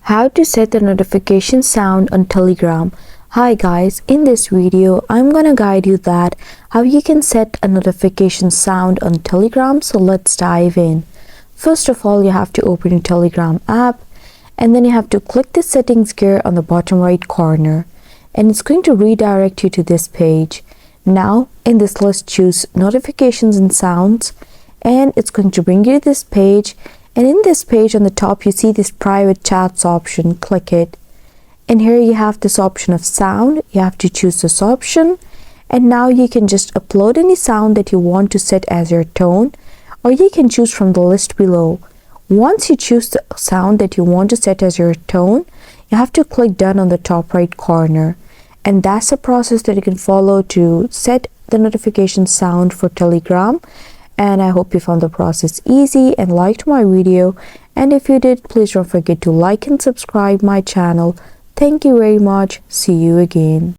How to set the notification sound on Telegram. Hi guys, in this video I'm gonna guide you that how you can set a notification sound on Telegram. So let's dive in. First of all, you have to open your Telegram app and then you have to click the settings gear on the bottom right corner and it's going to redirect you to this page. Now in this list, choose notifications and sounds and it's going to bring you to this page. And in this page on the top, you see this private chats option. Click it. And here you have this option of sound. You have to choose this option. And now you can just upload any sound that you want to set as your tone, or you can choose from the list below. Once you choose the sound that you want to set as your tone, you have to click done on the top right corner. And that's the process that you can follow to set the notification sound for Telegram. And I hope you found the process easy and liked my video. And if you did, please don't forget to like and subscribe my channel. Thank you very much. See you again.